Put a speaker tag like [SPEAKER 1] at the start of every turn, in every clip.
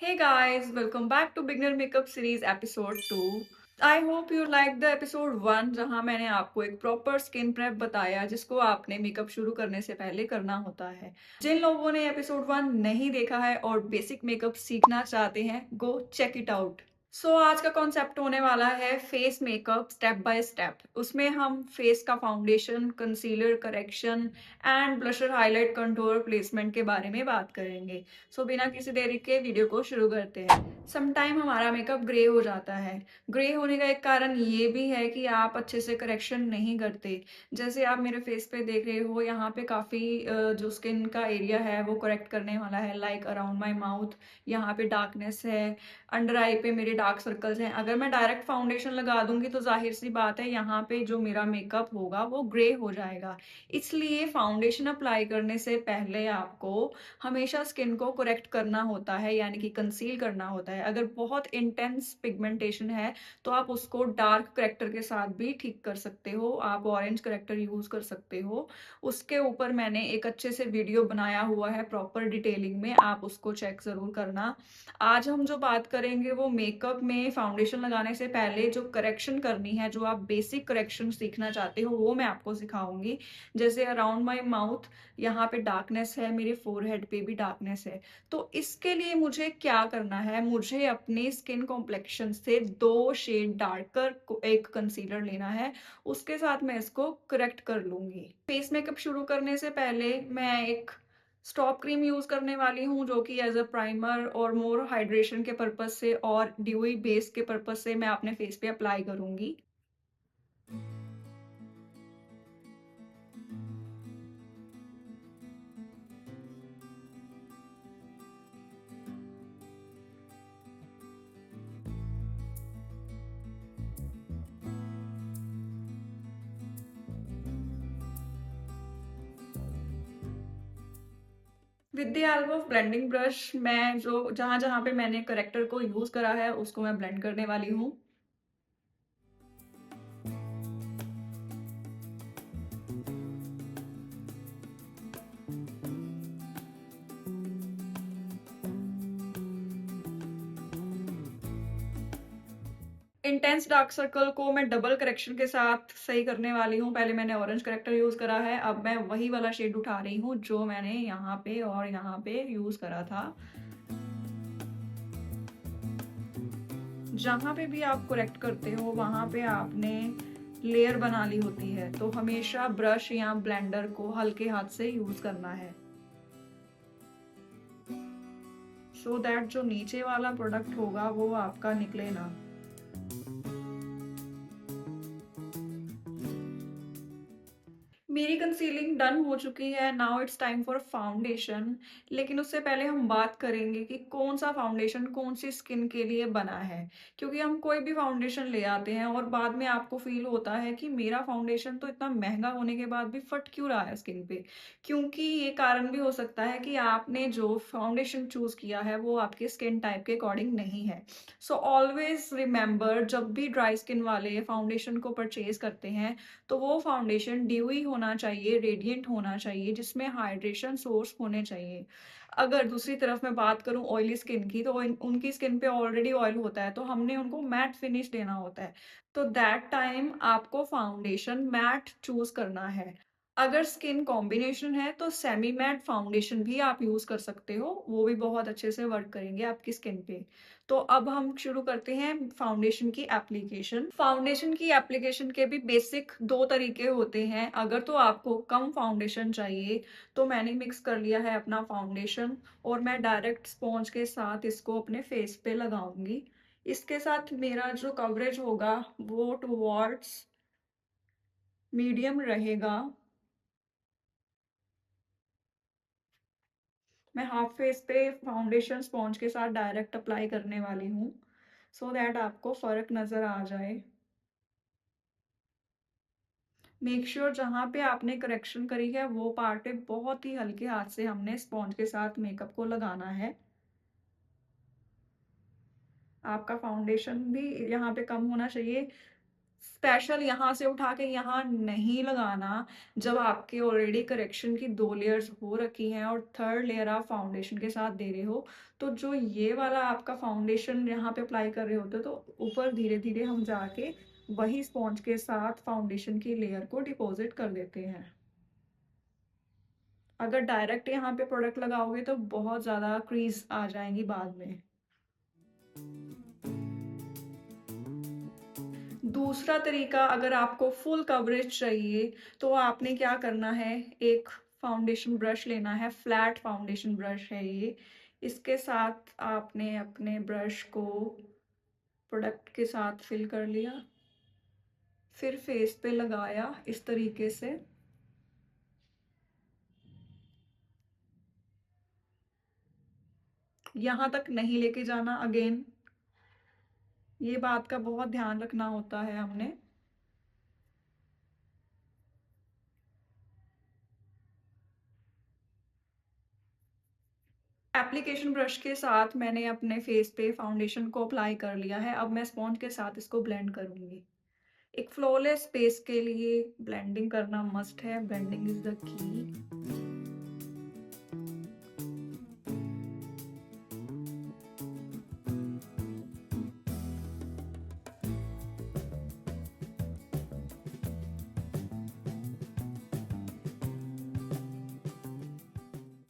[SPEAKER 1] Hey guys, welcome back to Beginner Makeup Series episode 2. I hope you like the episode 1 जहां मैंने आपको एक proper skin prep बताया जिसको आपने मेकअप शुरू करने से पहले करना होता है। जिन लोगों ने एपिसोड 1 नहीं देखा है और बेसिक मेकअप सीखना चाहते हैं, गो चेक इट आउट। आज का कॉन्सेप्ट होने वाला है face makeup step by step. उसमें हम फेस का foundation, concealer, correction and blusher, highlight, contour, placement के बारे में बात करेंगे। बिना किसी देरी के वीडियो को शुरू करते हैं। समटाइम हमारा मेकअप ग्रे हो जाता है। ग्रे होने का एक कारण ये भी है कि आप अच्छे से करेक्शन नहीं करते। जैसे आप मेरे फेस पे देख रहे हो, यहाँ पे काफ़ी जो स्किन का एरिया है वो करेक्ट करने वाला है, लाइक अराउंड माई माउथ। यहाँ पे डार्कनेस है, अंडर आई पे मेरे डार्क सर्कल्स हैं। अगर मैं डायरेक्ट फाउंडेशन लगा दूंगी तो जाहिर सी बात है यहाँ पे जो मेरा मेकअप होगा वो ग्रे हो जाएगा। इसलिए फाउंडेशन अप्लाई करने से पहले आपको हमेशा स्किन को करेक्ट करना होता है, यानी कि कंसील करना होता है। अगर बहुत इंटेंस पिगमेंटेशन है तो आप उसको डार्क करेक्टर के साथ भी ठीक कर सकते हो। आप ऑरेंज करेक्टर यूज कर सकते हो। उसके ऊपर मैंने एक अच्छे से वीडियो बनाया हुआ है प्रॉपर डिटेलिंग में, आप उसको चेक जरूर करना। आज हम जो बात करेंगे वो मेकअप में फाउंडेशन लगाने से पहले जो करेक्शन करनी है, जो आप बेसिक करेक्शन सीखना चाहते हो वो मैं आपको सिखाऊंगी। जैसे अराउंड माई माउथ यहाँ पे डार्कनेस है, मेरे फोरहेड पे भी डार्कनेस है। तो इसके लिए मुझे क्या करना है, मुझे अपने स्किन कॉम्प्लेक्शन से 2 शेड डार्कर एक कंसीलर लेना है। उसके साथ मैं इसको करेक्ट कर लूंगी। फेस मेकअप शुरू करने से पहले मैं एक स्टॉप क्रीम यूज करने वाली हूँ, जो कि एज अ प्राइमर और मोर हाइड्रेशन के पर्पज से और ड्यूई बेस के पर्पज से मैं अपने फेस पे अप्लाई करूंगी। With the help of blending brush मैं जो जहां जहां पे मैंने करेक्टर को यूज करा है उसको मैं ब्लेंड करने वाली हूँ। इंटेंस डार्क सर्कल को मैं डबल करेक्शन के साथ सही करने वाली हूँ। पहले मैंने ऑरेंज करेक्टर यूज करा है, अब मैं वही वाला शेड उठा रही हूँ जो मैंने यहाँ पे और यहाँ पे यूज करा था। जहां पे भी आप करेक्ट करते हो वहां पे आपने लेयर बना ली होती है, तो हमेशा ब्रश या ब्लेंडर को हल्के हाथ से यूज करना है, सो दैट जो नीचे वाला प्रोडक्ट होगा वो आपका निकले ना। मेरी कंसीलिंग डन हो चुकी है। Now it's time for foundation. लेकिन उससे पहले हम बात करेंगे कि कौन सा फाउंडेशन कौन सी स्किन के लिए बना है। क्योंकि हम कोई भी फाउंडेशन ले आते हैं और बाद में आपको फील होता है कि मेरा फाउंडेशन तो इतना महंगा होने के बाद भी फट क्यों रहा है स्किन पे। क्योंकि ये कारण भी हो सकता है कि आपने जो फाउंडेशन चूज किया है वो आपके स्किन टाइप के अकॉर्डिंग नहीं है। ऑलवेज रिमेंबर, जब भी ड्राई स्किन वाले फाउंडेशन को परचेज करते हैं तो वो फाउंडेशन ड्यूई होना चाहिए, रेडिएंट होना चाहिए, जिसमें हाइड्रेशन सोर्स होने चाहिए। अगर दूसरी तरफ मैं बात करूं ऑयली स्किन की, तो उनकी स्किन पे ऑलरेडी ऑयल होता है, तो हमने उनको मैट फिनिश देना होता है। तो दैट टाइम आपको फाउंडेशन मैट चूज करना है। अगर स्किन कॉम्बिनेशन है तो सेमी मैट फाउंडेशन भी आप यूज कर सकते हो, वो भी बहुत अच्छे से वर्क करेंगे आपकी स्किन पे। तो अब हम शुरू करते हैं फाउंडेशन की एप्लीकेशन। फाउंडेशन की एप्लीकेशन के भी बेसिक 2 तरीके होते हैं। अगर तो आपको कम फाउंडेशन चाहिए तो मैंने मिक्स कर लिया है अपना फाउंडेशन और मैं डायरेक्ट स्पॉन्ज के साथ इसको अपने फेस पे लगाऊंगी। इसके साथ मेरा जो कवरेज होगा वो टुवर्ड्स मीडियम रहेगा। मैं हाफ फेस पे फाउंडेशन स्पॉन्ज के साथ डायरेक्ट अप्लाई करने वाली हूँ, सो दैट आपको फर्क नजर आ जाए। मेक श्योर जहाँ पे आपने करेक्शन करी है वो पार्ट पे बहुत ही हल्के हाथ से हमने स्पॉन्ज के साथ मेकअप को लगाना है। आपका फाउंडेशन भी यहाँ पे कम होना चाहिए। स्पेशल यहाँ से उठा के यहाँ नहीं लगाना, जब आपके ऑलरेडी करेक्शन की 2 लेयर्स हो रखी हैं और थर्ड लेयर आप फाउंडेशन के साथ दे रहे हो, तो जो ये वाला आपका फाउंडेशन यहाँ पे अप्लाई कर रहे होते हो, तो ऊपर धीरे-धीरे हम जाके वही स्पॉन्ज के साथ फाउंडेशन की लेयर को डिपॉज़िट कर देते हैं। अगर डायरेक्ट यहाँ पे प्रोडक्ट लगाओगे तो बहुत ज़्यादा क्रीज़ आ जाएँगी बाद में। दूसरा तरीका, अगर आपको फुल कवरेज चाहिए तो आपने क्या करना है, एक फाउंडेशन ब्रश लेना है, फ्लैट फाउंडेशन ब्रश है ये। इसके साथ आपने अपने ब्रश को प्रोडक्ट के साथ फिल कर लिया, फिर फेस पे लगाया इस तरीके से। यहाँ तक नहीं लेके जाना अगेन, ये बात का बहुत ध्यान रखना होता है हमने। एप्लीकेशन ब्रश के साथ मैंने अपने फेस पे फाउंडेशन को अप्लाई कर लिया है। अब मैं स्पॉन्ज के साथ इसको ब्लेंड करूँगी। एक फ्लॉलेस फेस के लिए ब्लेंडिंग करना मस्ट है, ब्लेंडिंग इज़ द की।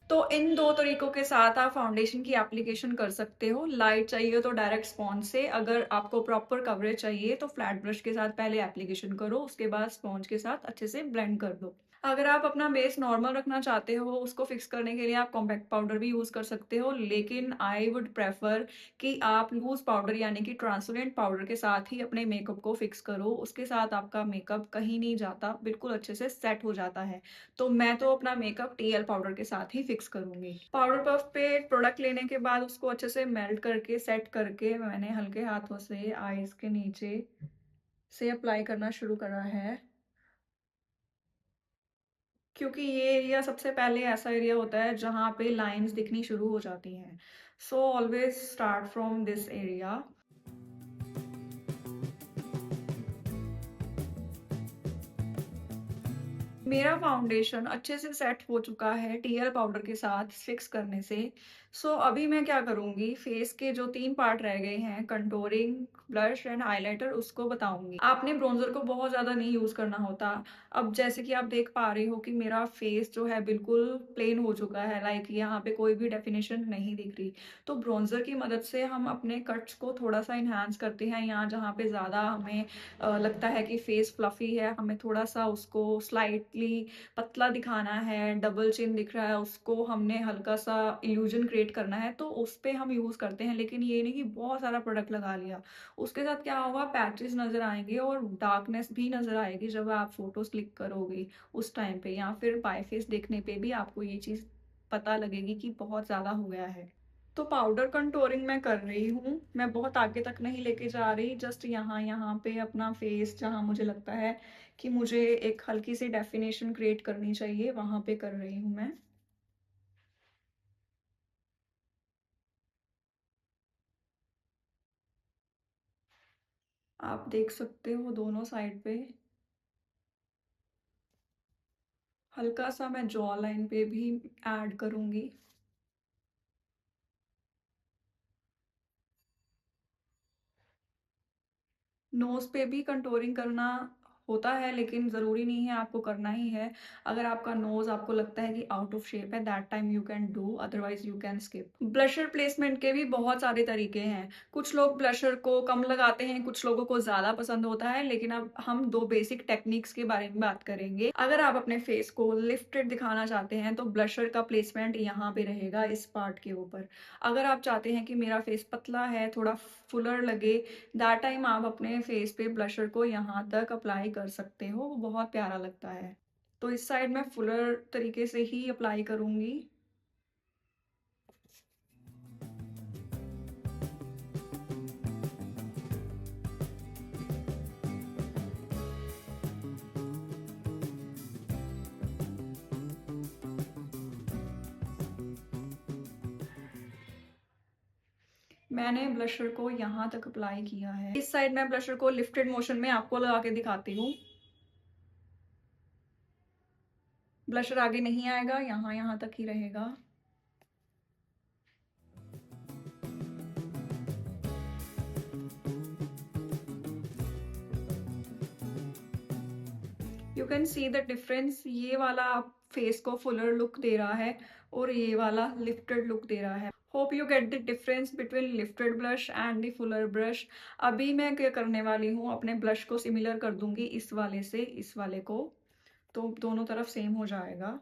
[SPEAKER 1] तो इन 2 तरीकों के साथ आप फाउंडेशन की एप्लीकेशन कर सकते हो। लाइट चाहिए तो डायरेक्ट स्पॉन्ज से, अगर आपको प्रॉपर कवरेज चाहिए तो फ्लैट ब्रश के साथ पहले एप्लीकेशन करो, उसके बाद स्पॉन्ज के साथ अच्छे से ब्लेंड कर दो। अगर आप अपना बेस नॉर्मल रखना चाहते हो, उसको फिक्स करने के लिए आप कॉम्पैक्ट पाउडर भी यूज़ कर सकते हो, लेकिन आई वुड प्रेफर कि आप लूज़ पाउडर यानी कि ट्रांसपेरेंट पाउडर के साथ ही अपने मेकअप को फिक्स करो। उसके साथ आपका मेकअप कहीं नहीं जाता, बिल्कुल अच्छे से सेट हो जाता है। तो मैं तो अपना मेकअप टीएल पाउडर के साथ ही फिक्स करूँगी। पाउडर पफ पे प्रोडक्ट लेने के बाद उसको अच्छे से मेल्ट करके, सेट करके मैंने हल्के हाथों से आईज़ के नीचे से अप्लाई करना शुरू करा है। क्योंकि ये एरिया सबसे पहले ऐसा एरिया होता है जहाँ पे लाइन्स दिखनी शुरू हो जाती हैं। So always start from this area. मेरा फाउंडेशन अच्छे से सेट हो चुका है टीएल पाउडर के साथ फिक्स करने से। सो अभी मैं क्या करूँगी, फेस के जो 3 पार्ट रह गए हैं, कंटूरिंग, ब्लश एंड हाइलाइटर, उसको बताऊँगी। आपने ब्रोंज़र को बहुत ज़्यादा नहीं यूज़ करना होता। अब जैसे कि आप देख पा रहे हो कि मेरा फेस जो है बिल्कुल प्लेन हो चुका है, लाइक यहाँ पे कोई भी डेफिनिशन नहीं दिख रही। तो ब्रोंज़र की मदद से हम अपने कट्स को थोड़ा-सा एनहांस करते हैं। यहाँ जहाँ पे ज़्यादा हमें लगता है कि फेस फ्लफी है, हमें थोड़ा-सा उसको स्लाइटली पतला दिखाना है, डबल चिन दिख रहा है, उसको हमने हल्का-सा इल्यूज़न क्रिएट करना है, तो उस पे हम यूज़ करते हैं। लेकिन ये नहीं कि बहुत सारा प्रोडक्ट लगा लिया। उसके साथ क्या होगा, पैचेज़ नज़र आएँगे और डार्कनेस भी नज़र आएगी जब आप फ़ोटोज़ क्लिक करोगे उस टाइम पे, या फिर बाय फेस देखने पे भी आपको ये चीज़ पता लगेगी कि बहुत ज़्यादा हो गया है। तो पाउडर कंटूरिंग मैं कर रही हूँ। मैं बहुत आगे तक नहीं लेके जा रही, जस्ट यहाँ-यहाँ पे अपना फेस जहाँ मुझे लगता है कि मुझे एक हल्की-सी डेफिनेशन क्रिएट करनी चाहिए, वहाँ पे कर रही हूँ मैं। आप देख सकते हो दोनों साइड पे। हल्का-सा मैं जॉ लाइन पे भी ऐड करूँगी। नोज़ पे भी कंटूरिंग करना होता है, लेकिन ज़रूरी नहीं है आपको करना ही है। अगर आपका नोज़ आपको लगता है कि आउट ऑफ शेप है, that time you can do, otherwise you can skip. Blusher placement के भी बहुत सारे तरीके हैं। कुछ लोग ब्लशर को कम लगाते हैं, कुछ लोगों को ज़्यादा पसंद होता है, लेकिन अब हम 2 बेसिक टेक्निक्स के बारे में बात करेंगे। अगर आप अपने फेस को लिफ्टेड दिखाना चाहते हैं, तो ब्लशर का प्लेसमेंट यहाँ पे रहेगा इस पार्ट के ऊपर। अगर आप चाहते हैं कि मेरा फेस पतला है, थोड़ा फुलर लगे, दैट टाइम आप अपने फेस पे ब्लशर को यहाँ तक अप्लाई कर सकते हो, वो बहुत प्यारा लगता है। तो इस साइड मैं फुलर तरीके से ही अप्लाई करूँगी। मैंने ब्लशर को यहाँ तक अप्लाई किया है। इस साइड मैं ब्लशर को लिफ्टेड मोशन में आपको लगा के दिखाती हूँ। ब्लशर आगे नहीं आएगा, यहाँ तक ही रहेगा। You can see the difference. ये वाला आप फेस को फुलर लुक दे रहा है और ये वाला लिफ्टेड लुक दे रहा है। Hope you get the difference between lifted blush and the Fuller brush. अभी मैं क्या करने वाली हूँ, अपने ब्लश को सिमिलर कर दूंगी इस वाले से इस वाले को, तो दोनों तरफ सेम हो जाएगा।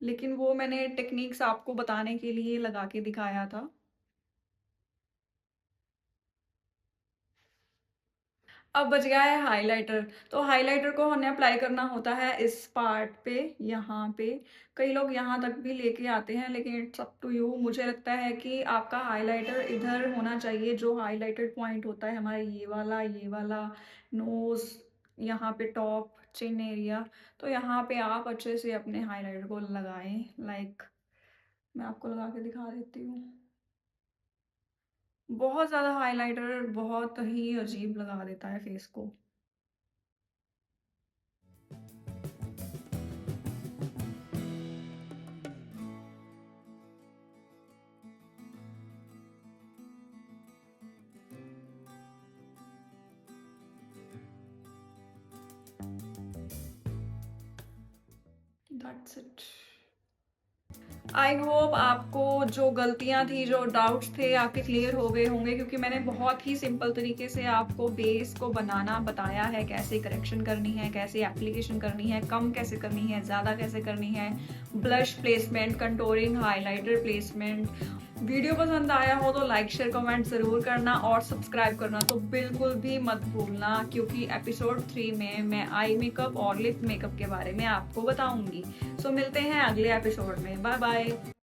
[SPEAKER 1] लेकिन वो मैंने टेक्निक्स आपको बताने के लिए लगा के दिखाया था। अब बच गया है हाइलाइटर। तो हाइलाइटर को हमें अप्लाई करना होता है इस पार्ट पे, यहाँ पे। कई लोग यहाँ तक भी लेके आते हैं, लेकिन इट्स अप टू यू। मुझे लगता है कि आपका हाइलाइटर इधर होना चाहिए, जो हाइलाइटेड पॉइंट होता है हमारा ये वाला नोज, यहाँ पे टॉप चिन एरिया। तो यहाँ पे आप अच्छे से अपने हाइलाइटर को लगाएं। लाइक मैं आपको लगा के दिखा देती हूँ। बहुत ज़्यादा हाइलाइटर बहुत ही अजीब लगा देता है फेस को। That's it. आई होप आपको जो गलतियां थी, जो डाउट्स थे, आपके क्लियर हो गए होंगे, क्योंकि मैंने बहुत ही सिंपल तरीके से आपको बेस को बनाना बताया है। कैसे करेक्शन करनी है, कैसे एप्लीकेशन करनी है, कम कैसे करनी है, ज़्यादा कैसे करनी है, blush placement, contouring, highlighter placement. Video पसंद आया हो तो लाइक शेयर कमेंट ज़रूर करना, और सब्सक्राइब करना तो बिल्कुल भी मत भूलना, क्योंकि एपिसोड 3 में मैं आई मेकअप और लिप मेकअप के बारे में आपको बताऊंगी। सो मिलते हैं अगले एपिसोड में। Bye bye.